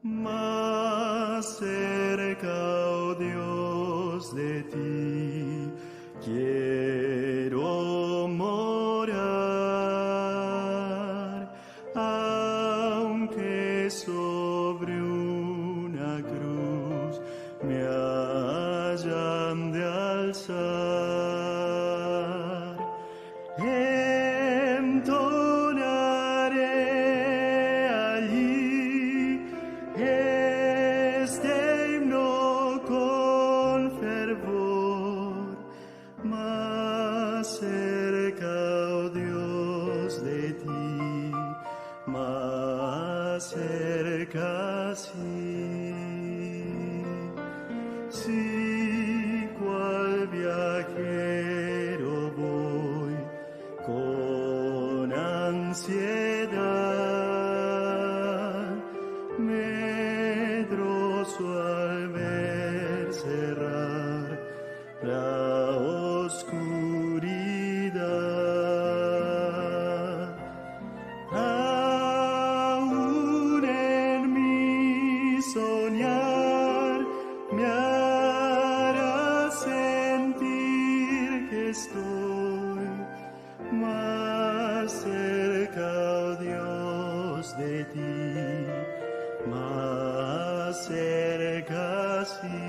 Más cerca, oh Dios, de ti quiero morar, aunque sobre una cruz me hayan de alzar. Entonaré allí este himno con fervor, más cerca, oh Dios, de ti, más cerca, sí. Sí, cual viajero voy con ansiedad, medroso al ver cerrar la oscuridad. Aún en mi soñar me hará sentir que estoy más cerca, oh Dios, de ti, más cerca, sí.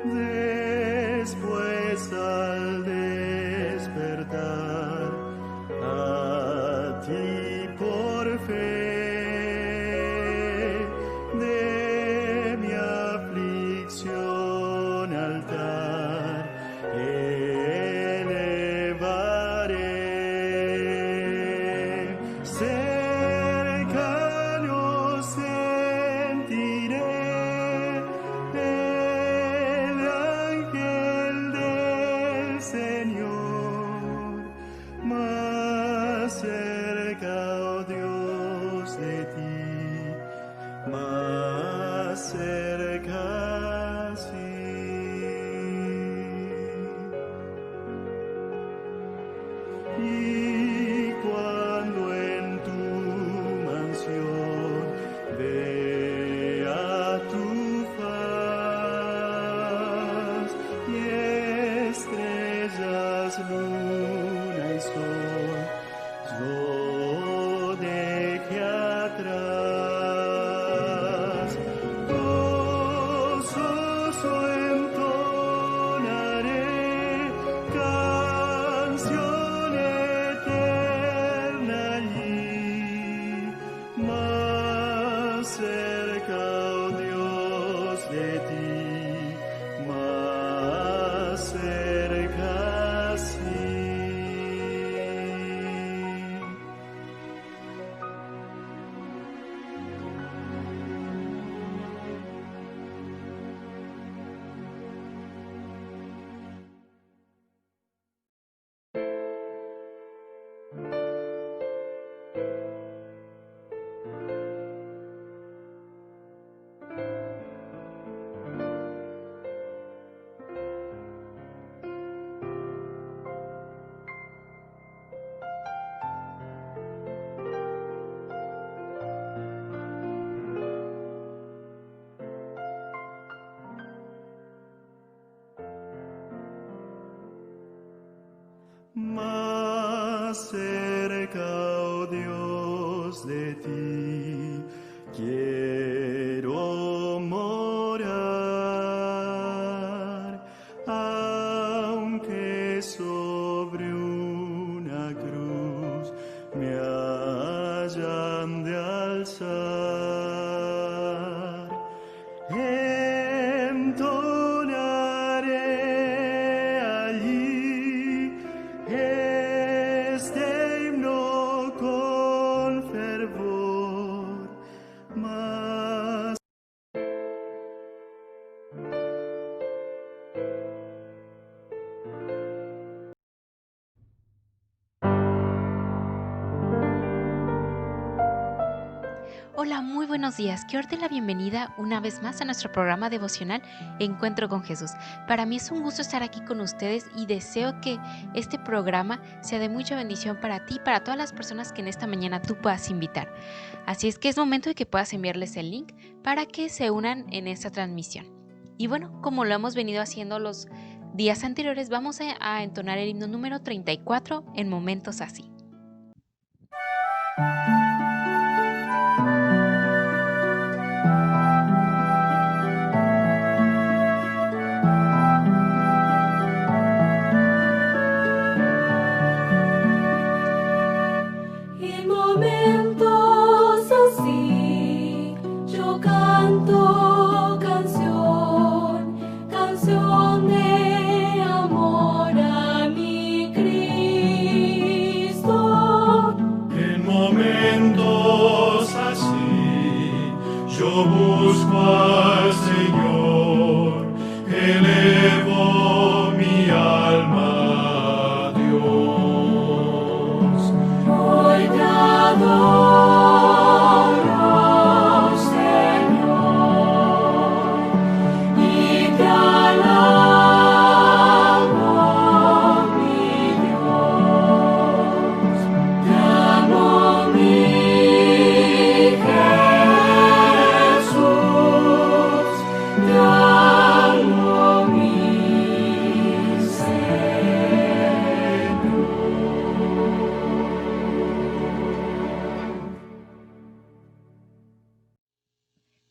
Después al despertar a ti por fe, de mi aflicción altar elevaré. Cercano sentiré el ángel del Señor, más cerca, oh Dios, de ti, más cerca, sí. Y cuando en tu mansión vea tu faz y estrellas, luna y sol, yo deje atrás, gozoso entonaré canción eterna allí, más cerca, oh Dios, de ti, más cerca, sí. Más cerca, oh Dios, de ti quiero morar, aunque sobre una cruz me hayan de alzar. Entonaré allí este himno con fervor, más Hola, muy buenos días. Quiero darte la bienvenida una vez más a nuestro programa devocional Encuentro con Jesús. Para mí es un gusto estar aquí con ustedes y deseo que este programa sea de mucha bendición para ti y para todas las personas que en esta mañana tú puedas invitar. Así es que es momento de que puedas enviarles el link para que se unan en esta transmisión. Y bueno, como lo hemos venido haciendo los días anteriores, vamos a entonar el himno número 34 en momentos así. En momentos así, yo canto canción de amor a mi Cristo. En momentos así, yo busco al Señor, elevo mi alma a Dios. Hoy te adoro, Señor, y te alabo, mi Dios. Te amo, mi Jesús, te amo, mi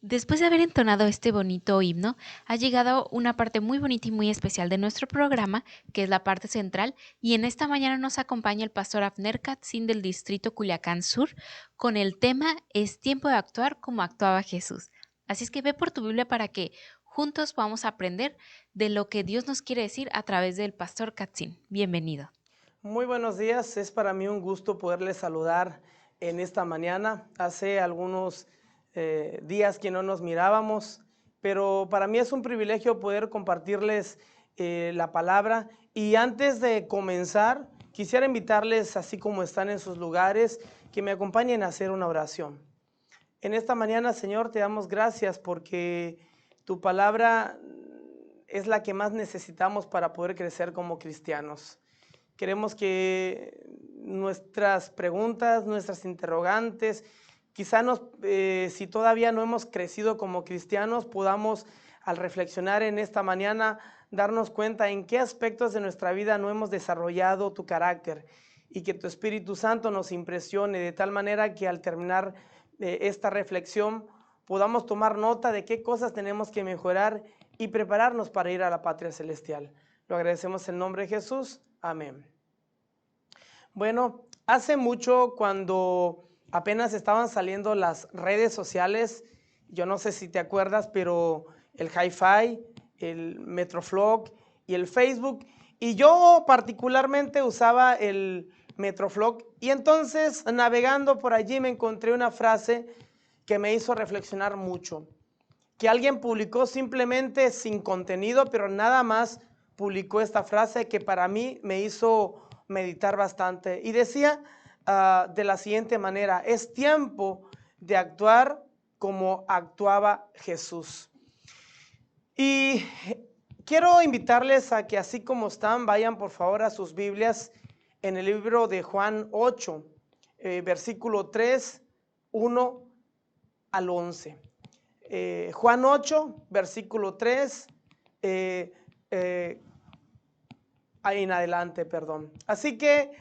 Después de haber entonado este bonito himno, ha llegado una parte muy bonita y muy especial de nuestro programa, que es la parte central, y en esta mañana nos acompaña el pastor Abner Katzin del distrito Culiacán Sur con el tema Es tiempo de actuar como actuaba Jesús. Así es que ve por tu Biblia para que juntos podamos aprender de lo que Dios nos quiere decir a través del pastor Katzin. Bienvenido. Muy buenos días, es para mí un gusto poderles saludar en esta mañana. Hace algunos días que no nos mirábamos, pero para mí es un privilegio poder compartirles la palabra. Y antes de comenzar, quisiera invitarles, así como están en sus lugares, que me acompañen a hacer una oración. En esta mañana, Señor, te damos gracias porque tu palabra es la que más necesitamos para poder crecer como cristianos. Queremos que nuestras preguntas, nuestras interrogantes, quizá si todavía no hemos crecido como cristianos, podamos al reflexionar en esta mañana darnos cuenta en qué aspectos de nuestra vida no hemos desarrollado tu carácter y que tu Espíritu Santo nos impresione de tal manera que al terminar esta reflexión podamos tomar nota de qué cosas tenemos que mejorar y prepararnos para ir a la patria celestial. Lo agradecemos en nombre de Jesús. Amén. Bueno, hace mucho cuando apenas estaban saliendo las redes sociales, yo no sé si te acuerdas, pero el Hi-Fi, el Metroflog y el Facebook, y yo particularmente usaba el Metroflog, y entonces navegando por allí me encontré una frase que me hizo reflexionar mucho, que alguien publicó simplemente sin contenido, pero nada más publicó esta frase que para mí me hizo meditar bastante. Y decía de la siguiente manera: es tiempo de actuar como actuaba Jesús. Y quiero invitarles a que, así como están, vayan por favor a sus Biblias en el libro de Juan 8, versículo 3, 1 al 11. Juan 8, versículo 3 ahí en adelante, perdón. Así que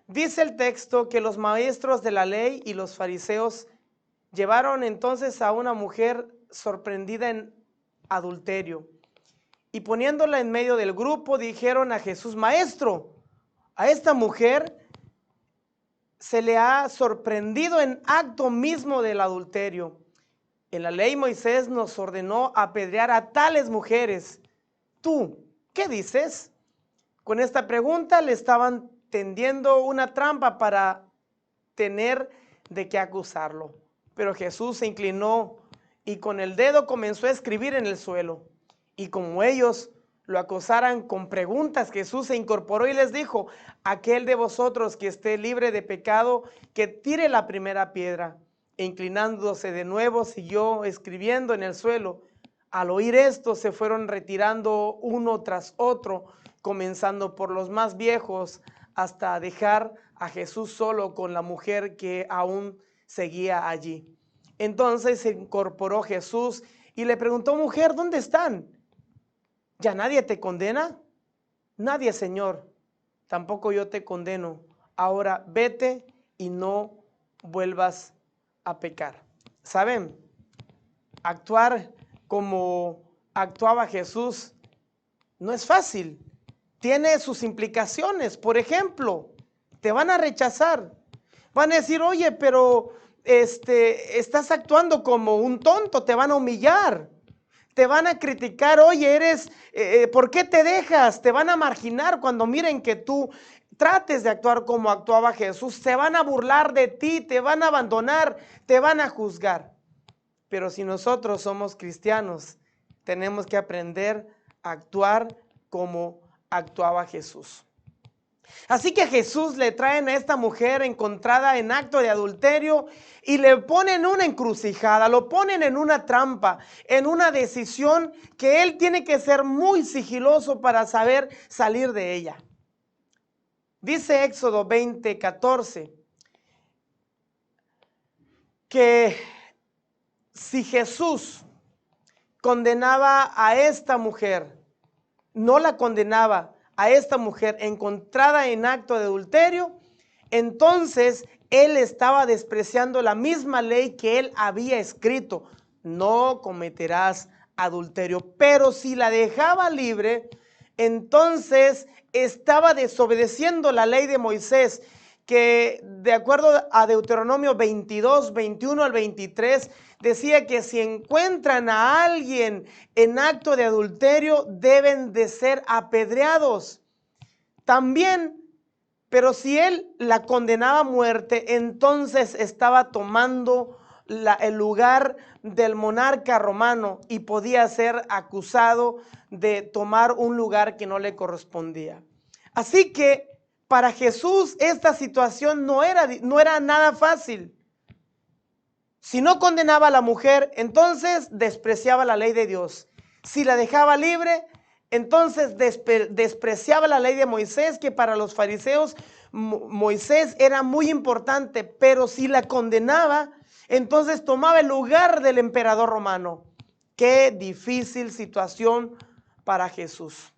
dice el texto que los maestros de la ley y los fariseos llevaron entonces a una mujer sorprendida en adulterio y poniéndola en medio del grupo dijeron a Jesús: Maestro, a esta mujer se le ha sorprendido en acto mismo del adulterio. En la ley Moisés nos ordenó apedrear a tales mujeres. ¿Tú qué dices? Con esta pregunta le estaban tendiendo una trampa para tener de qué acusarlo. Pero Jesús se inclinó y con el dedo comenzó a escribir en el suelo. Y como ellos lo acosaran con preguntas, Jesús se incorporó y les dijo: aquel de vosotros que esté libre de pecado, que tire la primera piedra. E inclinándose de nuevo, siguió escribiendo en el suelo. Al oír esto, se fueron retirando uno tras otro, comenzando por los más viejos, hasta dejar a Jesús solo con la mujer que aún seguía allí. Entonces se incorporó Jesús y le preguntó: mujer, ¿dónde están? ¿Ya nadie te condena? Nadie, Señor. Tampoco yo te condeno. Ahora vete y no vuelvas a pecar. ¿Saben? Actuar como actuaba Jesús no es fácil. Tiene sus implicaciones. Por ejemplo, te van a rechazar. Van a decir: oye, pero estás actuando como un tonto. Te van a humillar. Te van a criticar. Oye, ¿por qué te dejas? Te van a marginar cuando miren que tú trates de actuar como actuaba Jesús. Se van a burlar de ti, te van a abandonar, te van a juzgar. Pero si nosotros somos cristianos, tenemos que aprender a actuar como actuaba Jesús. Así que a Jesús le traen a esta mujer encontrada en acto de adulterio y le ponen una encrucijada, lo ponen en una trampa, en una decisión que él tiene que ser muy sigiloso para saber salir de ella. Dice Éxodo 20:14 que si Jesús condenaba a esta mujer, no la condenaba a esta mujer encontrada en acto de adulterio, entonces él estaba despreciando la misma ley que él había escrito: no cometerás adulterio. Pero si la dejaba libre, entonces estaba desobedeciendo la ley de Moisés, que de acuerdo a Deuteronomio 22, 21 al 23, decía que si encuentran a alguien en acto de adulterio, deben de ser apedreados. También, pero si él la condenaba a muerte, entonces estaba tomando el lugar del monarca romano y podía ser acusado de tomar un lugar que no le correspondía. Así que para Jesús esta situación no era nada fácil. Si no condenaba a la mujer, entonces despreciaba la ley de Dios. Si la dejaba libre, entonces despreciaba la ley de Moisés, que para los fariseos Moisés era muy importante. Pero si la condenaba, entonces tomaba el lugar del emperador romano. Qué difícil situación para Jesús.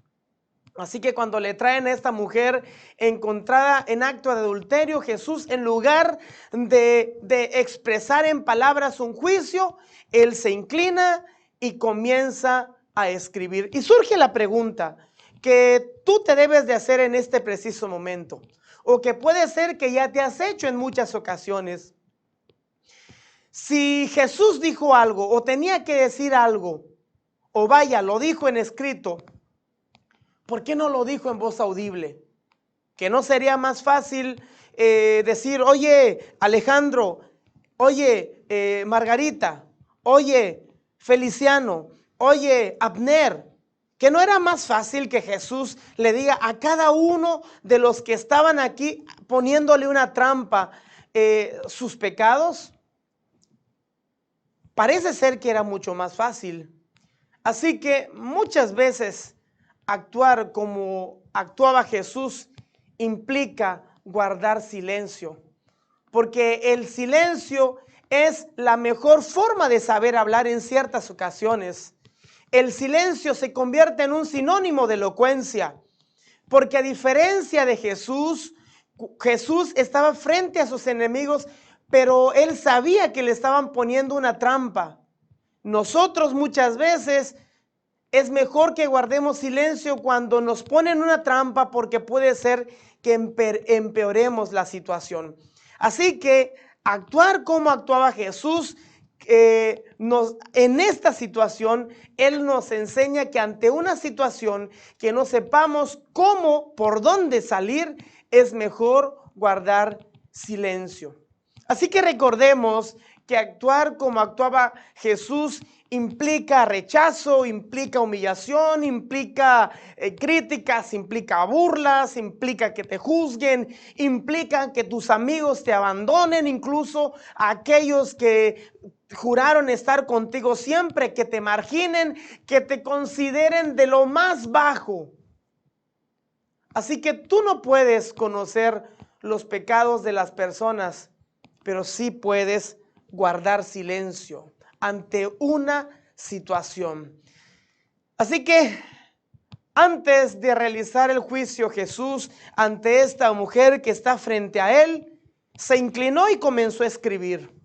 Así que cuando le traen a esta mujer encontrada en acto de adulterio, Jesús, en lugar de expresar en palabras un juicio, él se inclina y comienza a escribir. Y surge la pregunta que tú te debes de hacer en este preciso momento, o que puede ser que ya te has hecho en muchas ocasiones. Si Jesús dijo algo o tenía que decir algo, o vaya, lo dijo en escrito, ¿por qué no lo dijo en voz audible? ¿Que no sería más fácil decir: oye, Alejandro, oye, Margarita, oye, Feliciano, oye, Abner? ¿Que no era más fácil que Jesús le diga a cada uno de los que estaban aquí, poniéndole una trampa, sus pecados? Parece ser que era mucho más fácil. Así que muchas veces actuar como actuaba Jesús implica guardar silencio, porque el silencio es la mejor forma de saber hablar en ciertas ocasiones. El silencio se convierte en un sinónimo de elocuencia, porque a diferencia de Jesús, Jesús estaba frente a sus enemigos, pero él sabía que le estaban poniendo una trampa. Nosotros muchas veces es mejor que guardemos silencio cuando nos ponen una trampa, porque puede ser que empeoremos la situación. Así que actuar como actuaba Jesús, en esta situación, él nos enseña que ante una situación que no sepamos cómo, por dónde salir, es mejor guardar silencio. Así que recordemos que actuar como actuaba Jesús implica rechazo, implica humillación, implica críticas, implica burlas, implica que te juzguen, implica que tus amigos te abandonen, incluso aquellos que juraron estar contigo siempre, que te marginen, que te consideren de lo más bajo. Así que tú no puedes conocer los pecados de las personas, pero sí puedes guardar silencio ante una situación. Así que antes de realizar el juicio, Jesús, ante esta mujer que está frente a él, se inclinó y comenzó a escribir.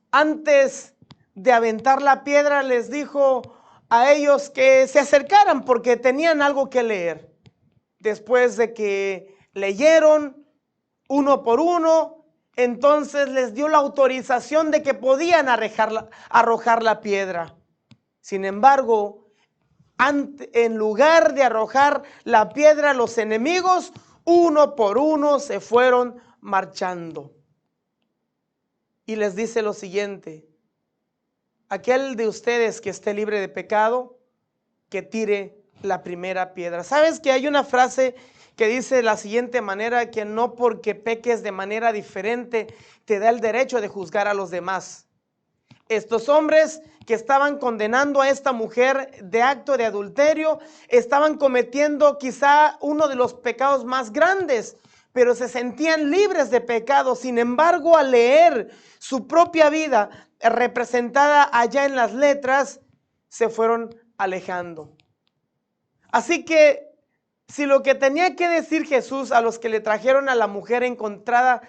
Antes de aventar la piedra, les dijo a ellos que se acercaran porque tenían algo que leer. Después de que leyeron uno por uno, entonces les dio la autorización de que podían arrojar la piedra. Sin embargo, en lugar de arrojar la piedra a los enemigos, uno por uno se fueron marchando. Y les dice lo siguiente: aquel de ustedes que esté libre de pecado, que tire la primera piedra. ¿Sabes que hay una frase que dice de la siguiente manera, que no porque peques de manera diferente te da el derecho de juzgar a los demás? Estos hombres que estaban condenando a esta mujer de acto de adulterio estaban cometiendo quizá uno de los pecados más grandes, pero se sentían libres de pecado. Sin embargo, al leer su propia vida representada allá en las letras, se fueron alejando. Así que si lo que tenía que decir Jesús a los que le trajeron a la mujer encontrada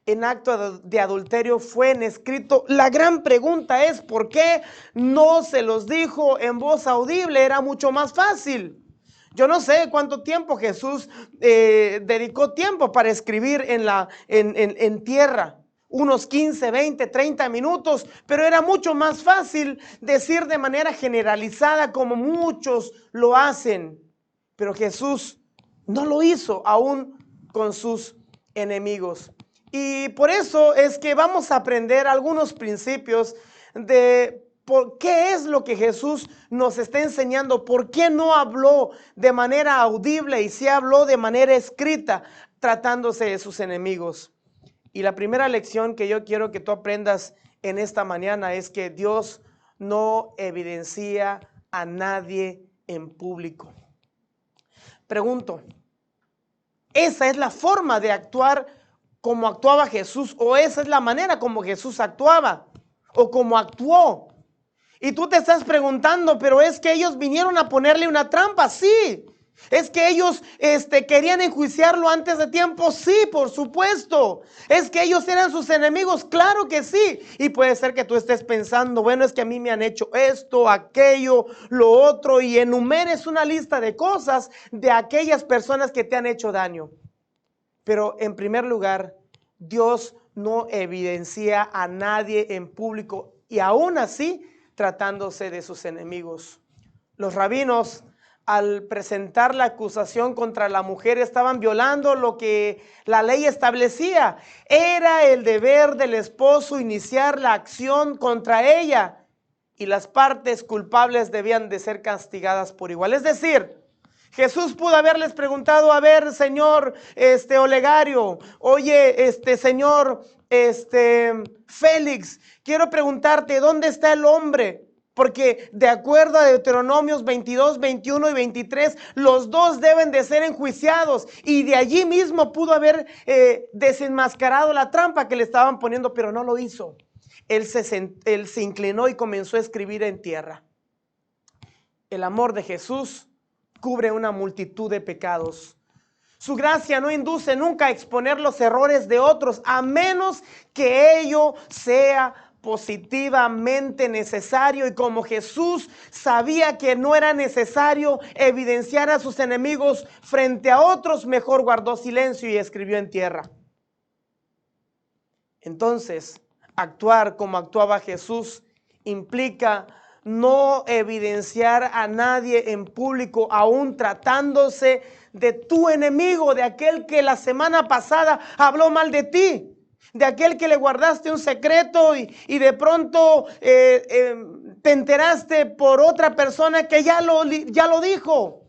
en acto de adulterio fue en escrito, la gran pregunta es: ¿por qué no se los dijo en voz audible? Era mucho más fácil. Yo no sé cuánto tiempo Jesús dedicó tiempo para escribir en tierra. Unos 15, 20, 30 minutos, pero era mucho más fácil decir de manera generalizada como muchos lo hacen. Pero Jesús no lo hizo aún con sus enemigos. Y por eso es que vamos a aprender algunos principios de por qué es lo que Jesús nos está enseñando, por qué no habló de manera audible y sí habló de manera escrita tratándose de sus enemigos. Y la primera lección que yo quiero que tú aprendas en esta mañana es que Dios no evidencia a nadie en público. Pregunto, ¿esa es la forma de actuar como actuaba Jesús? ¿O esa es la manera como Jesús actuaba? ¿O como actuó? Y tú te estás preguntando, pero es que ellos vinieron a ponerle una trampa. Sí. ¿Es que ellos querían enjuiciarlo antes de tiempo? Sí, por supuesto. ¿Es que ellos eran sus enemigos? Claro que sí. Y puede ser que tú estés pensando, bueno, es que a mí me han hecho esto, aquello, lo otro, y enumeres una lista de cosas de aquellas personas que te han hecho daño. Pero en primer lugar, Dios no evidencia a nadie en público, y aún así tratándose de sus enemigos. Los rabinos, al presentar la acusación contra la mujer, estaban violando lo que la ley establecía. Era el deber del esposo iniciar la acción contra ella, y las partes culpables debían de ser castigadas por igual. Es decir, Jesús pudo haberles preguntado: a ver, señor Olegario, oye, señor Félix, quiero preguntarte, ¿dónde está el hombre? Porque de acuerdo a Deuteronomios 22, 21 y 23, los dos deben de ser enjuiciados. Y de allí mismo pudo haber desenmascarado la trampa que le estaban poniendo, pero no lo hizo. Él se inclinó y comenzó a escribir en tierra. El amor de Jesús cubre una multitud de pecados. Su gracia no induce nunca a exponer los errores de otros, a menos que ello sea positivamente necesario. Y como Jesús sabía que no era necesario evidenciar a sus enemigos frente a otros, mejor guardó silencio y escribió en tierra. Entonces, actuar como actuaba Jesús implica no evidenciar a nadie en público, aún tratándose de tu enemigo, de aquel que la semana pasada habló mal de ti, de aquel que le guardaste un secreto y de pronto te enteraste por otra persona que ya lo dijo.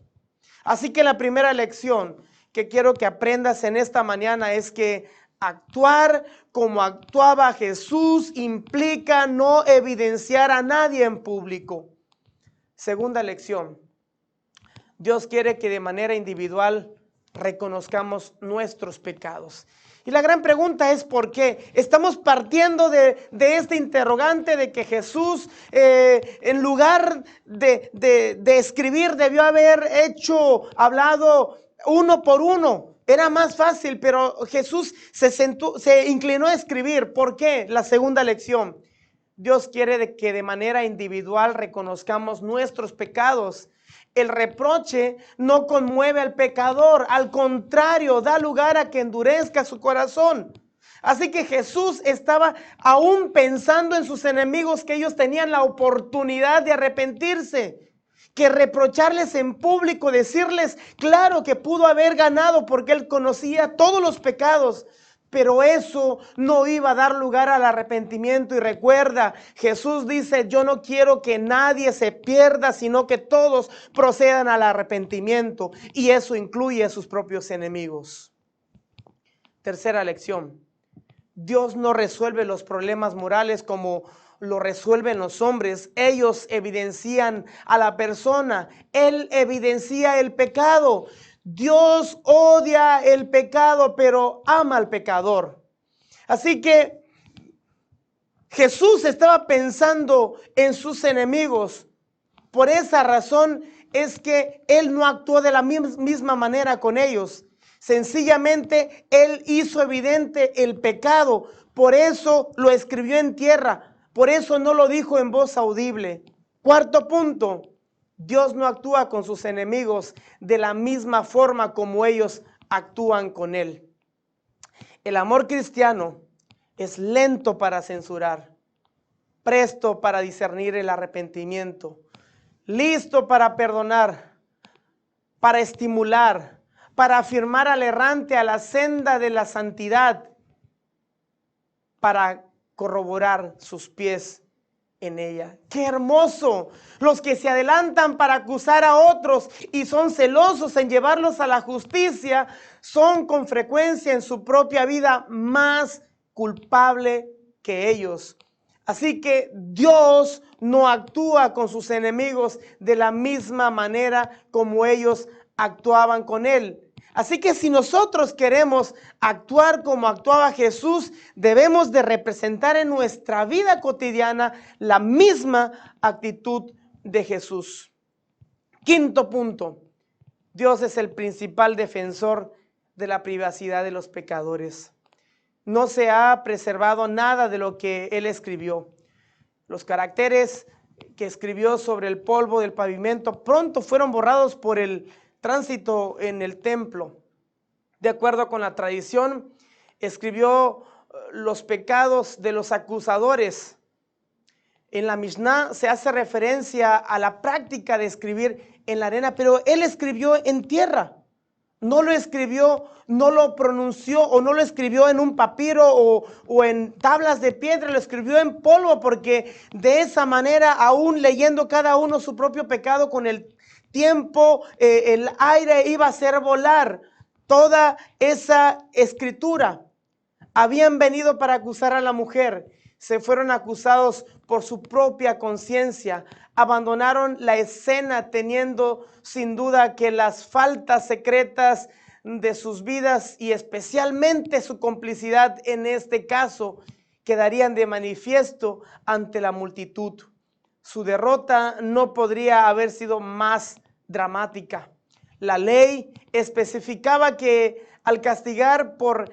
Así que la primera lección que quiero que aprendas en esta mañana es que actuar como actuaba Jesús implica no evidenciar a nadie en público. Segunda lección, Dios quiere que de manera individual reconozcamos nuestros pecados. Y la gran pregunta es ¿por qué? Estamos partiendo de este interrogante de que Jesús en lugar de escribir debió haber hablado uno por uno. Era más fácil, pero Jesús se inclinó a escribir. ¿Por qué? La segunda lección. Dios quiere que de manera individual reconozcamos nuestros pecados. El reproche no conmueve al pecador, al contrario, da lugar a que endurezca su corazón. Así que Jesús estaba aún pensando en sus enemigos, que ellos tenían la oportunidad de arrepentirse, que reprocharles en público, decirles, claro que pudo haber ganado porque él conocía todos los pecados, pero eso no iba a dar lugar al arrepentimiento. Y recuerda, Jesús dice, yo no quiero que nadie se pierda, sino que todos procedan al arrepentimiento. Y eso incluye a sus propios enemigos. Tercera lección. Dios no resuelve los problemas morales como lo resuelven los hombres. Ellos evidencian a la persona. Él evidencia el pecado. Dios odia el pecado, pero ama al pecador. Así que Jesús estaba pensando en sus enemigos. Por esa razón es que Él no actuó de la misma manera con ellos. Sencillamente Él hizo evidente el pecado. Por eso lo escribió en tierra. Por eso no lo dijo en voz audible. Cuarto punto. Dios no actúa con sus enemigos de la misma forma como ellos actúan con Él. El amor cristiano es lento para censurar, presto para discernir el arrepentimiento, listo para perdonar, para estimular, para afirmar al errante a la senda de la santidad, para corroborar sus pies en ella. ¡Qué hermoso! Los que se adelantan para acusar a otros y son celosos en llevarlos a la justicia son con frecuencia en su propia vida más culpable que ellos. Así que Dios no actúa con sus enemigos de la misma manera como ellos actuaban con Él. Así que si nosotros queremos actuar como actuaba Jesús, debemos de representar en nuestra vida cotidiana la misma actitud de Jesús. Quinto punto, Dios es el principal defensor de la privacidad de los pecadores. No se ha preservado nada de lo que Él escribió. Los caracteres que escribió sobre el polvo del pavimento pronto fueron borrados por el tránsito en el templo. De acuerdo con la tradición, escribió los pecados de los acusadores. En la Mishnah se hace referencia a la práctica de escribir en la arena, pero él escribió en tierra. No lo escribió, no lo pronunció o no lo escribió en un papiro o en tablas de piedra, lo escribió en polvo, porque de esa manera, aún leyendo cada uno su propio pecado, con el tiempo el aire iba a hacer volar toda esa escritura. Habían venido para acusar a la mujer, se fueron acusados por su propia conciencia, abandonaron la escena teniendo sin duda que las faltas secretas de sus vidas y especialmente su complicidad en este caso quedarían de manifiesto ante la multitud. Su derrota no podría haber sido más dramática. La ley especificaba que al castigar por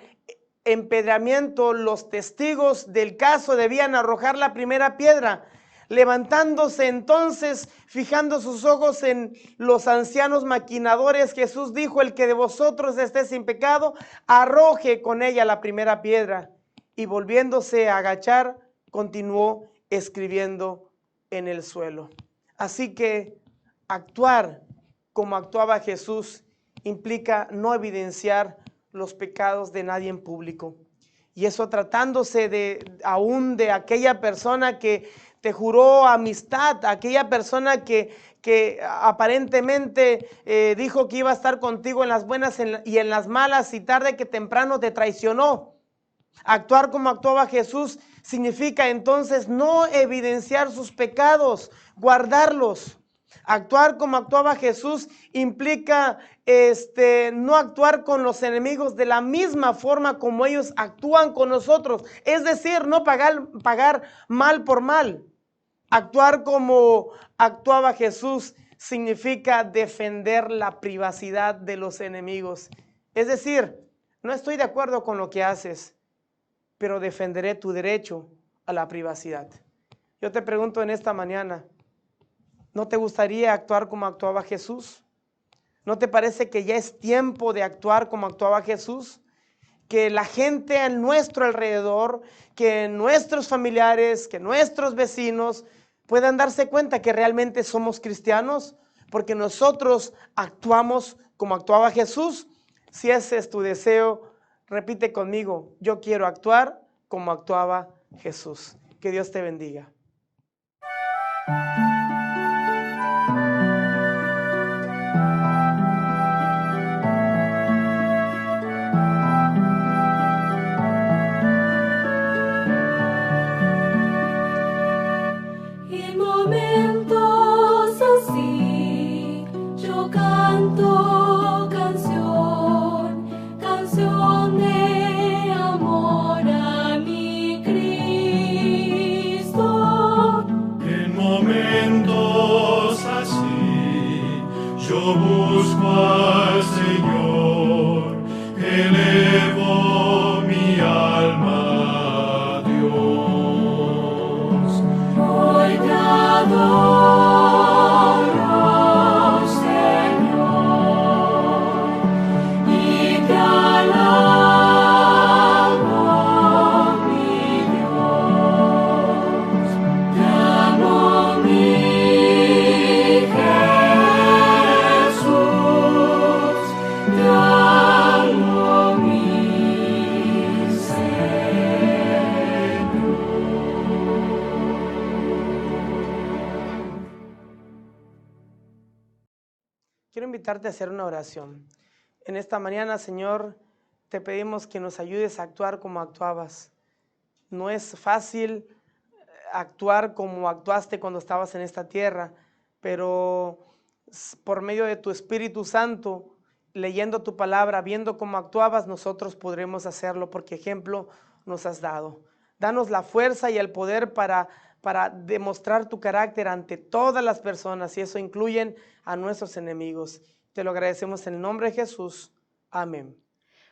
empedramiento, los testigos del caso debían arrojar la primera piedra. Levantándose entonces, fijando sus ojos en los ancianos maquinadores, Jesús dijo: el que de vosotros esté sin pecado, arroje con ella la primera piedra. Y volviéndose a agachar, continuó escribiendo en el suelo. Así que actuar como actuaba Jesús implica no evidenciar los pecados de nadie en público. Y eso tratándose aún de aquella persona que te juró amistad, aquella persona que aparentemente dijo que iba a estar contigo en las buenas y en las malas, y tarde que temprano te traicionó. Actuar como actuaba Jesús significa entonces no evidenciar sus pecados, guardarlos. Actuar como actuaba Jesús implica no actuar con los enemigos de la misma forma como ellos actúan con nosotros. Es decir, no pagar mal por mal. Actuar como actuaba Jesús significa defender la privacidad de los enemigos. Es decir, no estoy de acuerdo con lo que haces, pero defenderé tu derecho a la privacidad. Yo te pregunto en esta mañana, ¿no te gustaría actuar como actuaba Jesús? ¿No te parece que ya es tiempo de actuar como actuaba Jesús? Que la gente a nuestro alrededor, que nuestros familiares, que nuestros vecinos puedan darse cuenta que realmente somos cristianos, porque nosotros actuamos como actuaba Jesús. Si ese es tu deseo, repite conmigo: yo quiero actuar como actuaba Jesús. Que Dios te bendiga. En momentos así yo canto canción de amor a mi Cristo. En momentos así yo busco al Señor, elevo mi alma a Dios. Hoy te adoro, Señor, y te alabo, mi Dios. Te amo, mi Jesús, te amo, mi Quiero invitarte a hacer una oración. En esta mañana, Señor, te pedimos que nos ayudes a actuar como actuabas. No es fácil actuar como actuaste cuando estabas en esta tierra, pero por medio de tu Espíritu Santo, leyendo tu palabra, viendo cómo actuabas, nosotros podremos hacerlo, porque ejemplo nos has dado. Danos la fuerza y el poder para demostrar tu carácter ante todas las personas, y eso incluyen a nuestros enemigos. Te lo agradecemos en el nombre de Jesús. Amén.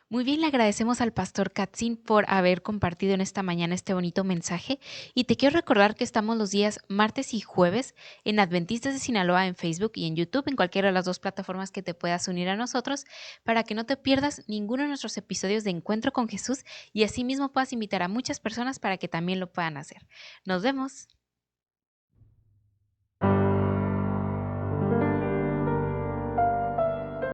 Muy bien, le agradecemos al pastor Katzin por haber compartido en esta mañana este bonito mensaje, y te quiero recordar que estamos los días martes y jueves en Adventistas de Sinaloa en Facebook y en YouTube, en cualquiera de las dos plataformas que te puedas unir a nosotros, para que no te pierdas ninguno de nuestros episodios de Encuentro con Jesús y asimismo puedas invitar a muchas personas para que también lo puedan hacer. Nos vemos.